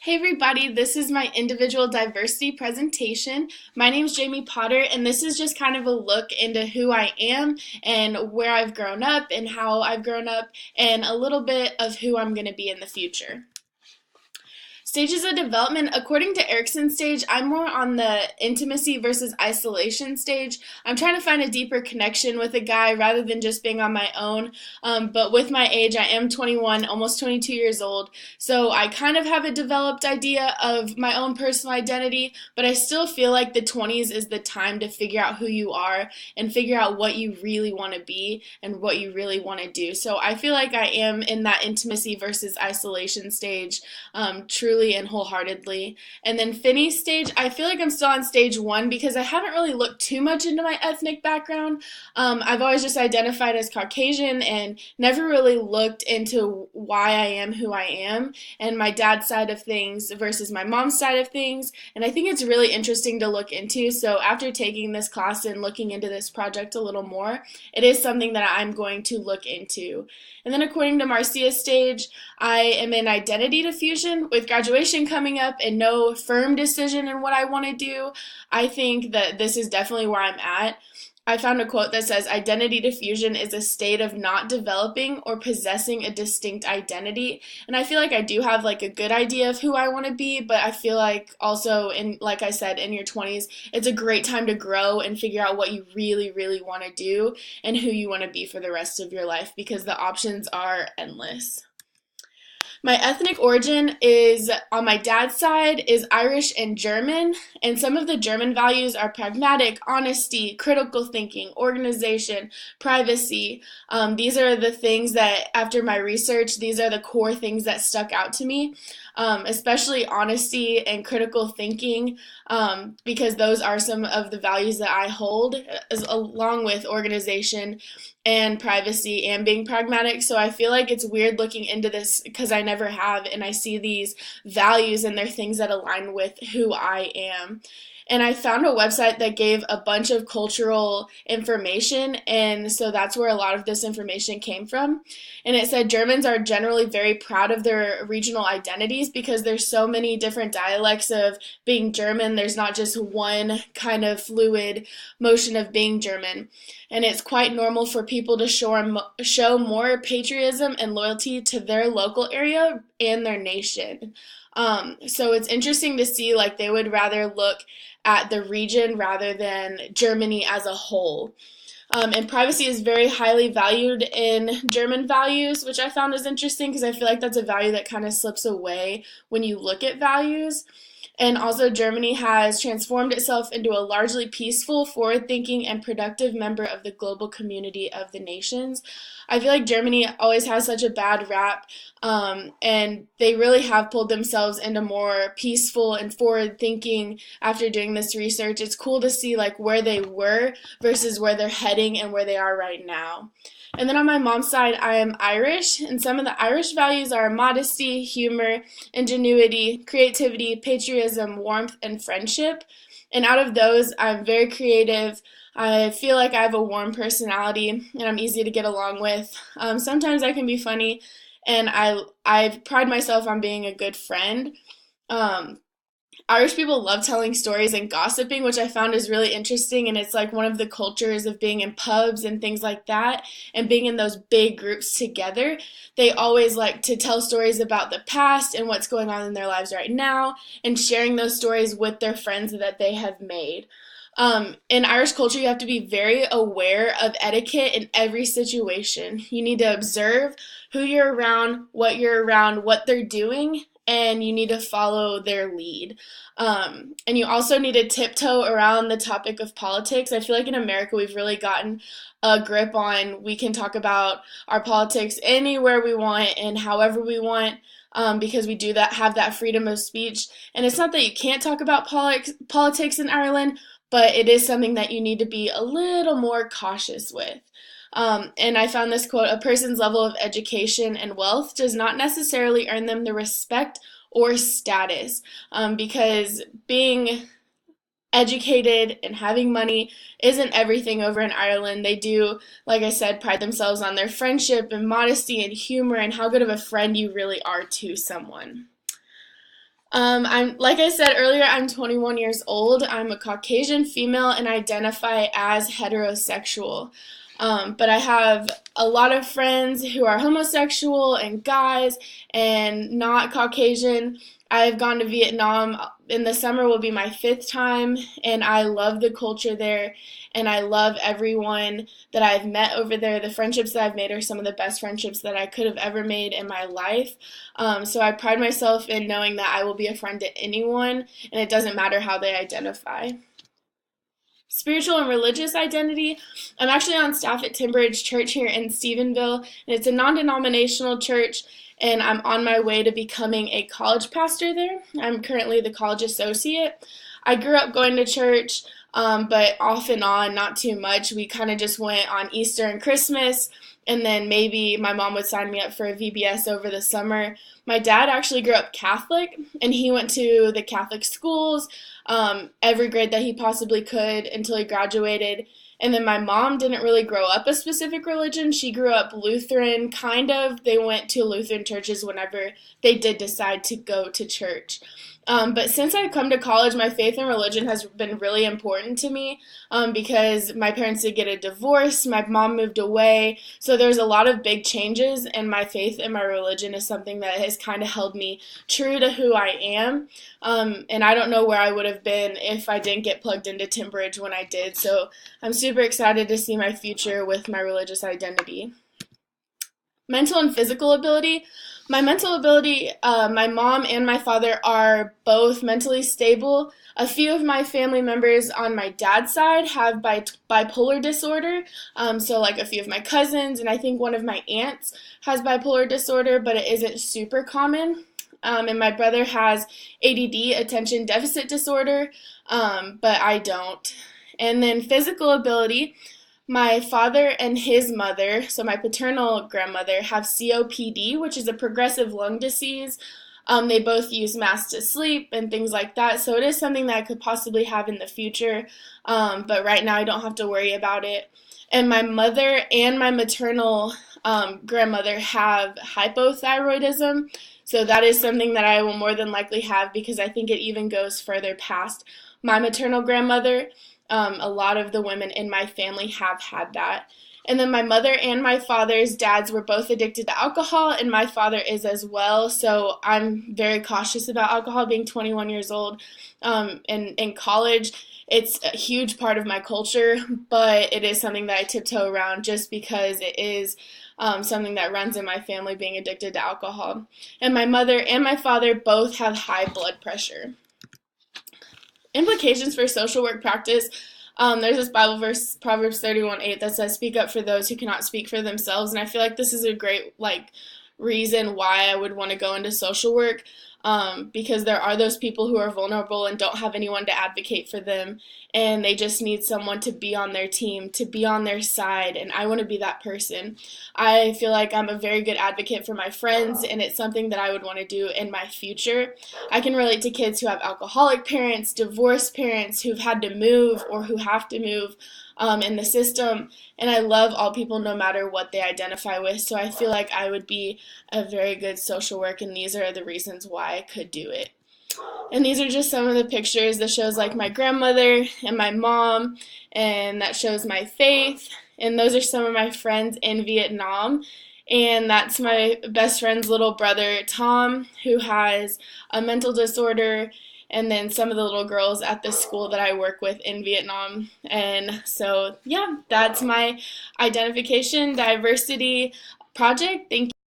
Hey everybody, this is my individual diversity presentation. My name is Jamie Potter, and this is just kind of a look into who I am and where I've grown up and how I've grown up, and a little bit of who I'm going to be in the future. Stages of development, according to Erikson's stage, I'm more on the intimacy versus isolation stage. I'm trying to find a deeper connection with a guy rather than just being on my own. But with my age, I am 21, almost 22 years old, so I kind of have a developed idea of my own personal identity, but I still feel like the 20s is the time to figure out who you are and figure out what you really want to be and what you really want to do. So I feel like I am in that intimacy versus isolation stage, truly and wholeheartedly. And then Finney's stage, I feel like I'm still on stage one because I haven't really looked too much into my ethnic background. I've always just identified as Caucasian and never really looked into why I am who I am and my dad's side of things versus my mom's side of things. And I think it's really interesting to look into. So after taking this class and looking into this project a little more, it is something that I'm going to look into. And then according to Marcia's stage, I am in identity diffusion with graduation coming up and no firm decision in what I want to do. I think that this is definitely where I'm at. I found a quote that says identity diffusion is a state of not developing or possessing a distinct identity. And I feel like I do have like a good idea of who I want to be, but I feel like also like I said, in your 20s, it's a great time to grow and figure out what you really, really want to do and who you want to be for the rest of your life because the options are endless. My ethnic origin is on my dad's side is Irish and German, and some of the German values are pragmatic, honesty, critical thinking, organization, privacy. These are the things that, after my research, these are the core things that stuck out to me, especially honesty and critical thinking, because those are some of the values that I hold, along with organization and privacy and being pragmatic. So I feel like it's weird looking into this because I never have, and I see these values and they're things that align with who I am. And I found a website that gave a bunch of cultural information, and so that's where a lot of this information came from. And it said Germans are generally very proud of their regional identities because there's so many different dialects of being German. There's not just one kind of fluid motion of being German. And it's quite normal for people to show more patriotism and loyalty to their local area and their nation. So it's interesting to see like they would rather look at the region rather than Germany as a whole. And privacy is very highly valued in German values, which I found is interesting because I feel like that's a value that kind of slips away when you look at values. And also, Germany has transformed itself into a largely peaceful, forward thinking, and productive member of the global community of the nations. I feel like Germany always has such a bad rap, and they really have pulled themselves into more peaceful and forward thinking after doing this research. It's cool to see like where they were versus where they're heading and where they are right now. And then on my mom's side, I am Irish, and some of the Irish values are modesty, humor, ingenuity, creativity, patriotism, warmth, and friendship. And out of those, I'm very creative. I feel like I have a warm personality, and I'm easy to get along with. Sometimes I can be funny, and I pride myself on being a good friend. Um, Irish people love telling stories and gossiping, which I found is really interesting. And it's like one of the cultures of being in pubs and things like that and being in those big groups together. They always like to tell stories about the past and what's going on in their lives right now and sharing those stories with their friends that they have made. In Irish culture, you have to be very aware of etiquette in every situation. You need to observe who you're around, what they're doing, and you need to follow their lead. And you also need to tiptoe around the topic of politics. I feel like in America, we've really gotten a grip on we can talk about our politics anywhere we want and however we want. Because we do have that freedom of speech. And it's not that you can't talk about politics in Ireland, but it is something that you need to be a little more cautious with. And I found this quote: a person's level of education and wealth does not necessarily earn them the respect or status, because being educated and having money isn't everything over in Ireland. They do, like I said, pride themselves on their friendship and modesty and humor and how good of a friend you really are to someone. I'm like I said earlier, I'm 21 years old. I'm a Caucasian female and identify as heterosexual. But I have a lot of friends who are homosexual and guys and not Caucasian. I've gone to Vietnam. In the summer will be my fifth time, and I love the culture there, and I love everyone that I've met over there. The friendships that I've made are some of the best friendships that I could have ever made in my life. So I pride myself in knowing that I will be a friend to anyone, and it doesn't matter how they identify. Spiritual and religious identity. I'm actually on staff at Timbridge Church here in Stephenville, and it's a non denominational church, and I'm on my way to becoming a college pastor there. I'm currently the college associate. I grew up going to church, but off and on, not too much. We kind of just went on Easter and Christmas, and then maybe my mom would sign me up for a VBS over the summer. My dad actually grew up Catholic, and he went to the Catholic schools every grade that he possibly could until he graduated. And then my mom didn't really grow up a specific religion. She grew up Lutheran, kind of. They went to Lutheran churches whenever they did decide to go to church. But since I've come to college, my faith in religion has been really important to me because my parents did get a divorce, my mom moved away, so there's a lot of big changes, and my faith in my religion is something that has kind of held me true to who I am. And I don't know where I would have been if I didn't get plugged into Timbridge when I did, so I'm super excited to see my future with my religious identity. Mental and physical ability. My mental ability, my mom and my father are both mentally stable. A few of my family members on my dad's side have bipolar disorder. So like a few of my cousins, and I think one of my aunts has bipolar disorder, but it isn't super common. And my brother has ADD, attention deficit disorder, but I don't. And then physical ability. My father and his mother, so my paternal grandmother, have COPD, which is a progressive lung disease. They both use masks to sleep and things like that, so it is something that I could possibly have in the future, but right now I don't have to worry about it. And my mother and my maternal grandmother have hypothyroidism, so that is something that I will more than likely have because I think it even goes further past my maternal grandmother. A lot of the women in my family have had that. And then my mother and my father's dads were both addicted to alcohol, and my father is as well. So I'm very cautious about alcohol being 21 years old. And in college, it's a huge part of my culture, but it is something that I tiptoe around just because it is something that runs in my family, being addicted to alcohol. And my mother and my father both have high blood pressure. Implications for social work practice. There's this Bible verse, Proverbs 31:8, that says, "Speak up for those who cannot speak for themselves." And I feel like this is a great reason why I would want to go into social work, because there are those people who are vulnerable and don't have anyone to advocate for them, and they just need someone to be on their team, to be on their side, and I want to be that person. I feel like I'm a very good advocate for my friends, and it's something that I would want to do in my future. I can relate to kids who have alcoholic parents, divorced parents, who've had to move or who have to move in the system, and I love all people no matter what they identify with, so I feel like I would be a very good social work, and these are the reasons why I could do it. And these are just some of the pictures that shows like my grandmother and my mom, and that shows my faith, and those are some of my friends in Vietnam. And that's my best friend's little brother, Tom, who has a mental disorder, and then some of the little girls at the school that I work with in Vietnam. And so, yeah, that's my identification diversity project. Thank you.